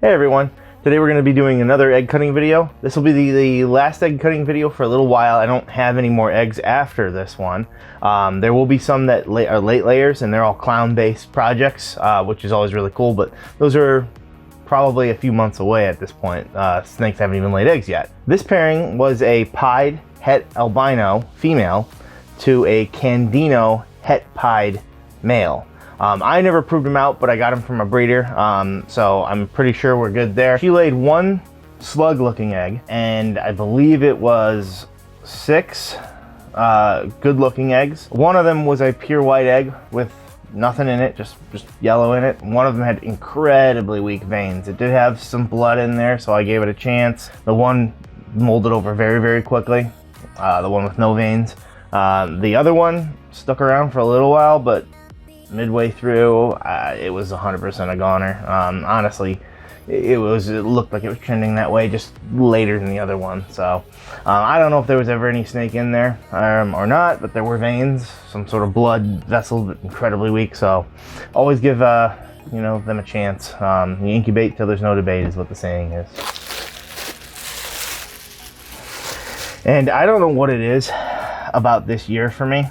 Hey everyone, today we're going to be doing another egg cutting video. This will be the last egg cutting video for a little while. I don't have any more eggs after this one. There will be some that are late layers, and they're all clown based projects, which is always really cool, but those are probably a few months away at this point. Snakes haven't even laid eggs yet. This pairing was a Pied Het Albino female to a Candino Het Pied male. I never proved him out, but I got him from a breeder, so I'm pretty sure we're good there. She laid one slug looking egg, and I believe it was 6 good looking eggs. One of them was a pure white egg with nothing in it, just yellow in it. One of them had incredibly weak veins. It did have some blood in there, so I gave it a chance. The one molded over very, very quickly, the one with no veins. The other one stuck around for a little while, but midway through, it was 100% a goner. Honestly, it looked like it was trending that way just later than the other one. So I don't know if there was ever any snake in there or not, but there were veins, some sort of blood vessel, but incredibly weak. So always give them a chance. You incubate till there's no debate is what the saying is. And I don't know what it is about this year for me.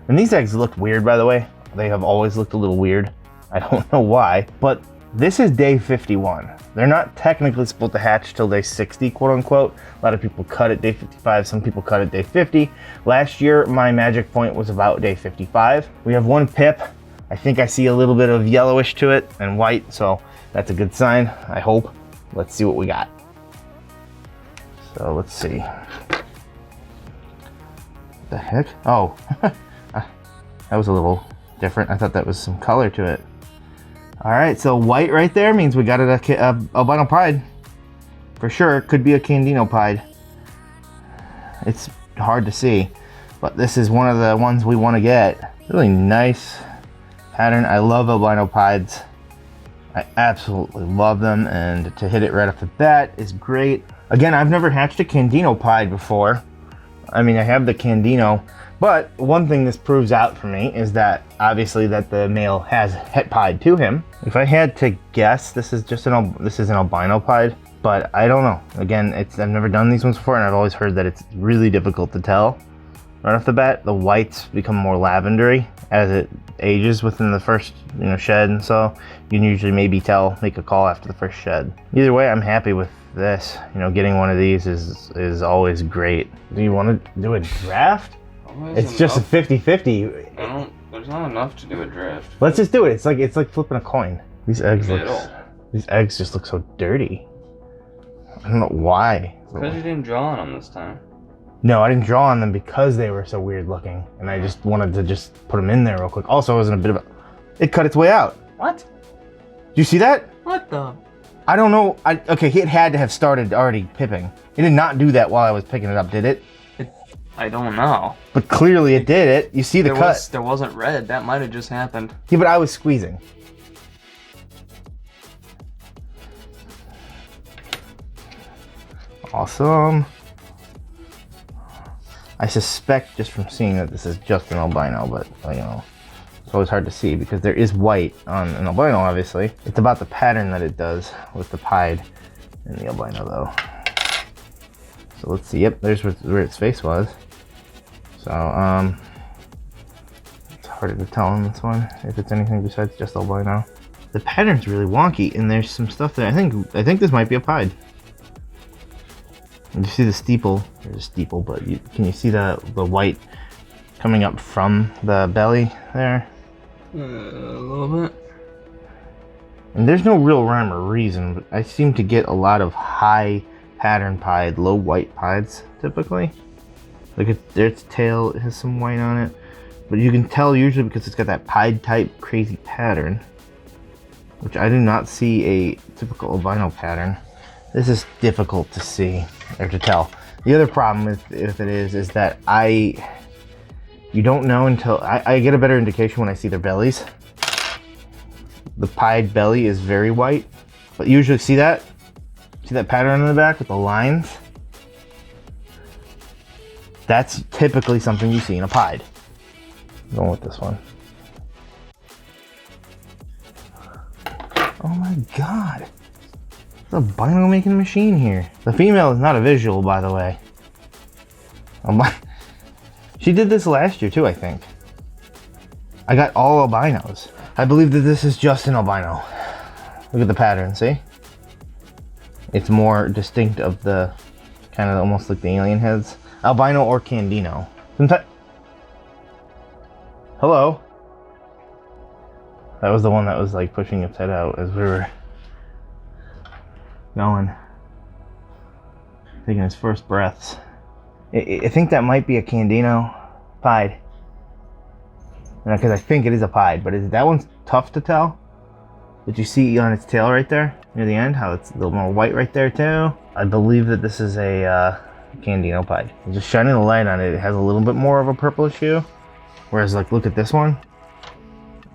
And these eggs looked weird, by the way. They have always looked a little weird. I don't know why, but this is day 51. They're not technically supposed to hatch till day 60, quote unquote. A lot of people cut at day 55, some people cut at day 50. Last year, my magic point was about day 55. We have one pip. I think I see a little bit of yellowish to it and white, so that's a good sign, I hope. Let's see what we got. So let's see. What the heck? Oh, that was a little different. I thought that was some color to it. All right, so white right there means we got it a albino pied. For sure, could be a Candino pied. It's hard to see, but this is one of the ones we want to get. Really nice pattern. I love albino pieds. I absolutely love them, and to hit it right off the bat is great. Again, I've never hatched a Candino pied before. I mean, I have the Candino, but one thing this proves out for me is that obviously that the male has het pied to him. If I had to guess, this is an albino pied, but I don't know. Again, I've never done these ones before, and I've always heard that it's really difficult to tell right off the bat. The whites become more lavendery as it ages within the first shed, and so you can usually maybe make a call after the first shed. Either way, I'm happy with this. Getting one of these is always great. Do you want to do a draft? It's just a 50-50. There's not enough to do a draft. Let's just do it. It's like flipping a coin. These eggs just look so dirty. I don't know why. Because you didn't draw on them this time. No, I didn't draw on them because they were so weird looking, and I just wanted to just put them in there real quick. Also, it was in a bit of it cut its way out. What? Do you see that? What the? I don't know. Okay, it had to have started already pipping. It did not do that while I was picking it up, did it? I don't know. But clearly it did it. You see the cut. There wasn't red. That might have just happened. Yeah, but I was squeezing. Awesome. I suspect just from seeing that this is just an albino, but it's always hard to see because there is white on an albino, obviously. It's about the pattern that it does with the pied and the albino, though. So let's see. Yep, there's where its face was. So it's harder to tell on this one if it's anything besides just albino. The pattern's really wonky, and there's some stuff there. I think this might be a pied. You see the steeple? There's a steeple, but can you see the white coming up from the belly there? A little bit. And there's no real rhyme or reason, but I seem to get a lot of high pattern pied, low white pieds typically. Look at its tail, it has some white on it, but you can tell usually because it's got that pied type crazy pattern, which I do not see a typical albino pattern. This is difficult to see or to tell. The other problem with it is that you don't know until I get a better indication when I see their bellies. The pied belly is very white, but you usually see that pattern on the back with the lines? That's typically something you see in a pied. I'm going with this one. Oh my God. It's a albino making machine here. The female is not a visual, by the way. She did this last year too, I think. I got all albinos. I believe that this is just an albino. Look at the pattern, see? It's more distinct of the kind of almost like the alien heads. Albino or Candino. Hello? That was the one that was like pushing its head out as we were going. Taking his first breaths. I think that might be a Candino Pied. Because I think it is a Pied, but that one's tough to tell. Did you see on its tail right there near the end how it's a little more white right there too? I believe that this is a Candino Pied. Just shining the light on it, it has a little bit more of a purplish hue. Whereas like look at this one.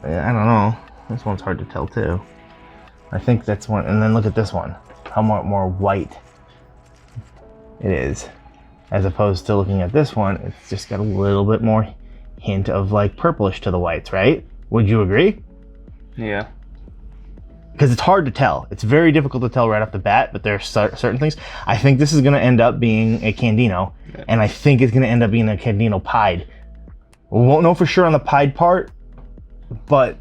I don't know. This one's hard to tell too. I think that's one, and then look at this one. How more white it is. As opposed to looking at this one, it's just got a little bit more hint of like purplish to the whites, right? Would you agree? Yeah. Because it's hard to tell. It's very difficult to tell right off the bat, but there are certain things. I think this is going to end up being a Candino, yeah. And I think it's going to end up being a Candino Pied. We won't know for sure on the Pied part, but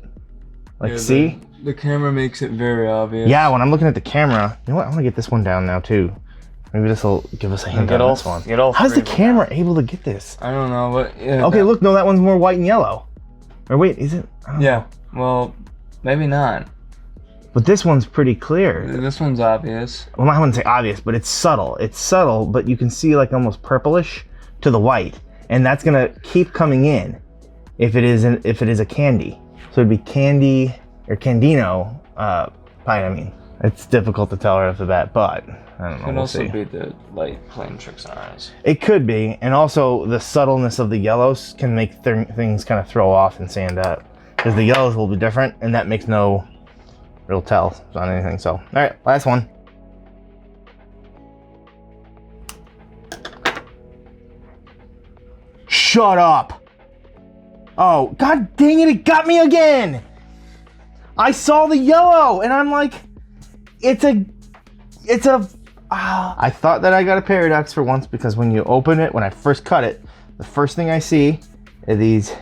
like, yeah, see? The camera makes it very obvious. Yeah, when I'm looking at the camera, you know what? I want to get this one down now too. Maybe this will give us a hint on this one. How's the camera able to get this? I don't know, but yeah. Okay, look, no, that one's more white and yellow. Or wait, is it? Yeah, well, maybe not. But this one's pretty clear. This one's obvious. Well, I wouldn't say obvious, but it's subtle. It's subtle, but you can see like almost purplish to the white, and that's gonna keep coming in if it is a candy. So it'd be candy or Candino Pied. I mean, it's difficult to tell right off the bat, but I don't know. Could also be the light playing tricks on our eyes. It could be, and also the subtleness of the yellows can make things kind of throw off and stand up because the yellows will be different, and that makes no real tell on anything. So, all right, last one. Shut up! Oh, god dang it! It got me again. I saw the yellow, and I'm like, it's a. I thought that I got a paradox for once because when you open it, when I first cut it, the first thing I see are these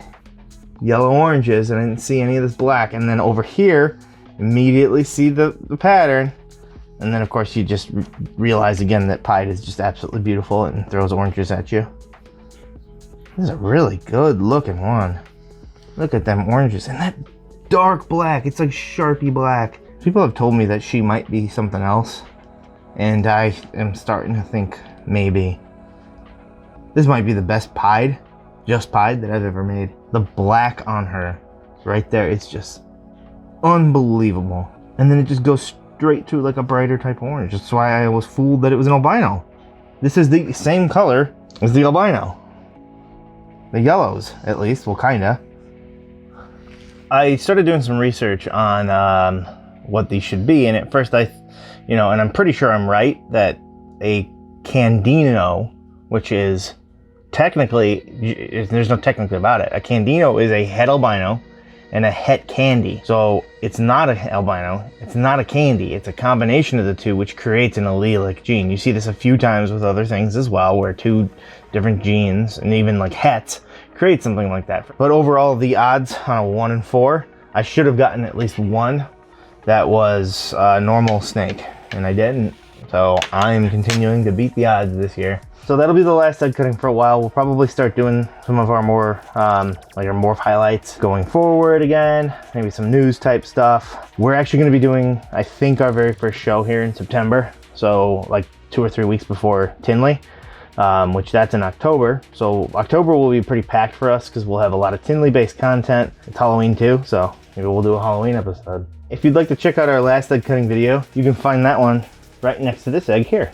yellow oranges, and I didn't see any of this black, and then over here. Immediately see the pattern, and then of course you just realize again that Pied is just absolutely beautiful and throws oranges at you. This is a really good looking one. Look at them oranges and that dark black. It's like Sharpie black. People have told me that she might be something else, and I am starting to think maybe this might be the best Pied, just Pied, that I've ever made. The black on her right there, it's just unbelievable. And then it just goes straight to like a brighter type of orange. That's why I was fooled that it was an albino. This is the same color as the albino. The yellows, at least, well, kinda. I started doing some research on what these should be, and at first and I'm pretty sure I'm right, that a Candino, which is technically, there's no technically about it, a Candino is a het albino and a het candy. So it's not an albino, it's not a candy, it's a combination of the two, which creates an allelic gene. You see this a few times with other things as well, where two different genes, and even like hets, create something like that. But overall, the odds on a 1 in 4, I should have gotten at least one that was a normal snake, and I didn't. So I'm continuing to beat the odds this year. So that'll be the last egg cutting for a while. We'll probably start doing some of our more, like our morph highlights going forward again, maybe some news type stuff. We're actually gonna be doing, I think, our very first show here in September. So like 2 or 3 weeks before Tinley, which that's in October. So October will be pretty packed for us because we'll have a lot of Tinley based content. It's Halloween too, so maybe we'll do a Halloween episode. If you'd like to check out our last egg cutting video, you can find that one right next to this egg here.